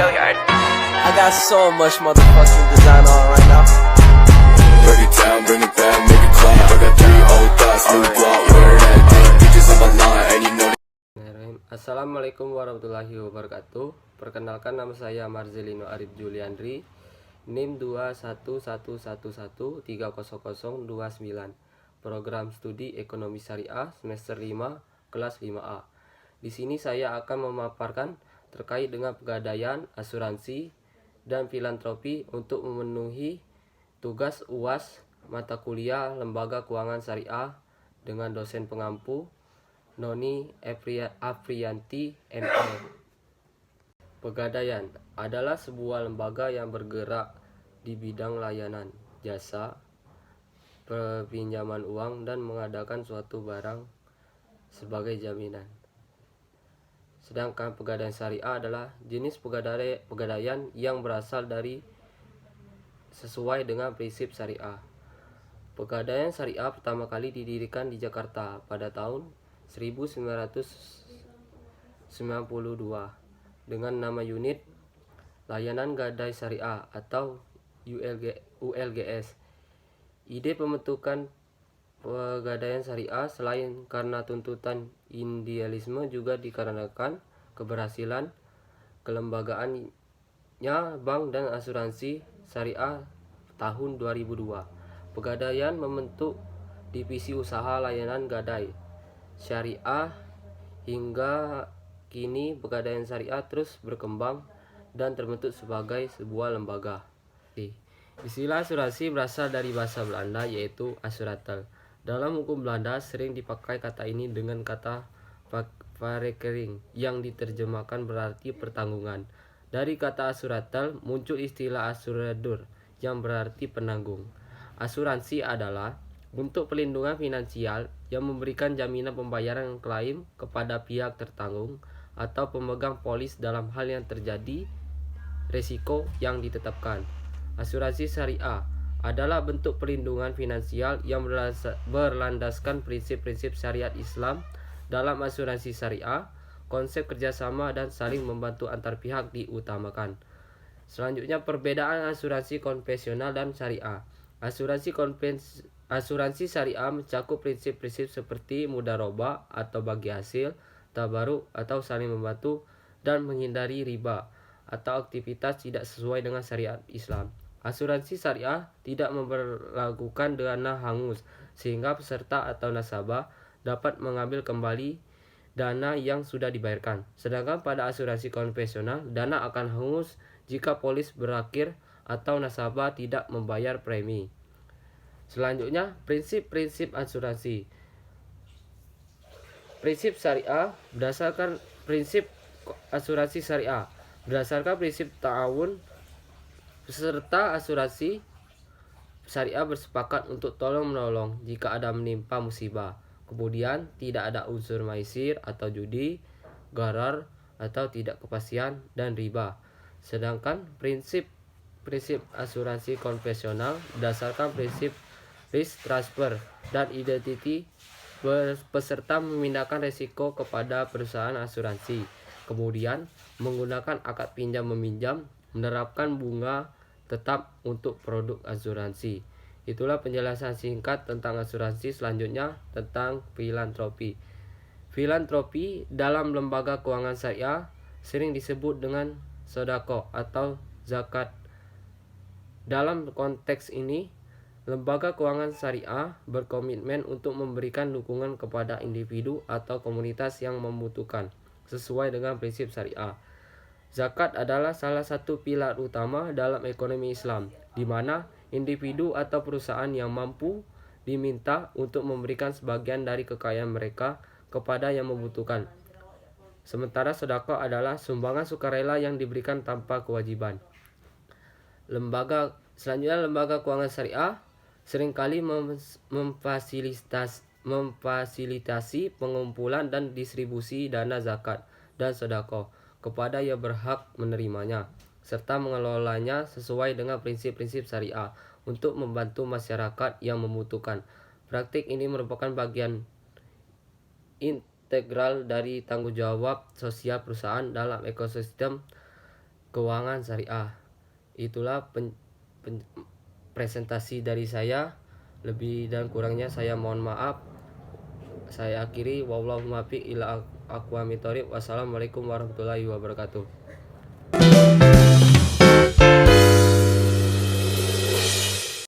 Hilliard. I got so much motherfucking design on right now. Break it down, bring it back, make it clap. I got 3 old thoughts, new block, where that thing. Bitches on my line, and you know. Assalamualaikum warahmatullahi wabarakatuh. Perkenalkan, nama saya Marzelino Arif Juliandri, NIM 21111300029, Program Studi Ekonomi Syariah semester 5 kelas 5A. Di sini saya akan memaparkan terkait dengan pegadaian, asuransi, dan filantropi untuk memenuhi tugas UAS mata kuliah Lembaga Keuangan Syariah dengan dosen pengampu Noni Afriyanti MA. Pegadaian adalah sebuah lembaga yang bergerak di bidang layanan, jasa, pinjaman uang, dan mengadakan suatu barang sebagai jaminan. Sedangkan pegadaian syariah adalah jenis pegadaian yang berasal dari sesuai dengan prinsip syariah. Pegadaian syariah pertama kali didirikan di Jakarta pada tahun 1992 dengan nama unit Layanan Gadai Syariah atau ULGS. Ide pembentukan pegadaian syariah selain karena tuntutan idealisme juga dikarenakan keberhasilan kelembagaannya bank dan asuransi syariah tahun 2002. Pegadaian membentuk divisi usaha layanan gadai syariah. Hingga kini pegadaian syariah terus berkembang dan terbentuk sebagai sebuah lembaga. Istilah asuransi berasal dari bahasa Belanda yaitu asuratel. Dalam hukum Belanda sering dipakai kata ini dengan kata verzekering yang diterjemahkan berarti pertanggungan. Dari kata asuratel muncul istilah asuradur yang berarti penanggung. Asuransi adalah bentuk pelindungan finansial yang memberikan jaminan pembayaran klaim kepada pihak tertanggung atau pemegang polis dalam hal yang terjadi resiko yang ditetapkan. Asuransi syariah adalah bentuk perlindungan finansial yang berlandaskan prinsip-prinsip syariat Islam. Dalam asuransi syariah, konsep kerjasama dan saling membantu antar pihak diutamakan. Selanjutnya, perbedaan asuransi konvensional dan syariah. Asuransi syariah mencakup prinsip-prinsip seperti mudharabah atau bagi hasil, tabaruk atau saling membantu, dan menghindari riba atau aktivitas tidak sesuai dengan syariat Islam. Asuransi syariah tidak memperlakukan dana hangus sehingga peserta atau nasabah dapat mengambil kembali dana yang sudah dibayarkan. Sedangkan pada asuransi konvensional, dana akan hangus jika polis berakhir atau nasabah tidak membayar premi. Selanjutnya, prinsip-prinsip asuransi. Prinsip syariah berdasarkan prinsip asuransi syariah berdasarkan prinsip ta'awun. Peserta asuransi syariah bersepakat untuk tolong-menolong jika ada menimpa musibah. Kemudian tidak ada unsur maisir atau judi, gharar atau tidak kepastian, dan riba. Sedangkan prinsip asuransi konvensional berdasarkan prinsip risk transfer dan identity. Peserta memindahkan resiko kepada perusahaan asuransi, kemudian menggunakan akad pinjam meminjam, menerapkan bunga tetap untuk produk asuransi. Itulah penjelasan singkat tentang asuransi. Selanjutnya tentang filantropi. Filantropi dalam lembaga keuangan syariah sering disebut dengan sedekah atau zakat. Dalam konteks ini, lembaga keuangan syariah berkomitmen untuk memberikan dukungan kepada individu atau komunitas yang membutuhkan sesuai dengan prinsip syariah. Zakat adalah salah satu pilar utama dalam ekonomi Islam, di mana individu atau perusahaan yang mampu diminta untuk memberikan sebagian dari kekayaan mereka kepada yang membutuhkan. Sementara sedekah adalah sumbangan sukarela yang diberikan tanpa kewajiban. Selanjutnya, lembaga keuangan syariah seringkali memfasilitasi pengumpulan dan distribusi dana zakat dan sedekah kepada yang berhak menerimanya, serta mengelolanya sesuai dengan prinsip-prinsip syariah untuk membantu masyarakat yang membutuhkan. Praktik ini merupakan bagian integral dari tanggung jawab sosial perusahaan dalam ekosistem keuangan syariah. Itulah presentasi dari saya. Lebih dan kurangnya saya mohon maaf. Saya akhiri, wallahu muwaffiq ila aqwamit thoriq. Wassalamualaikum warahmatullahi wabarakatuh.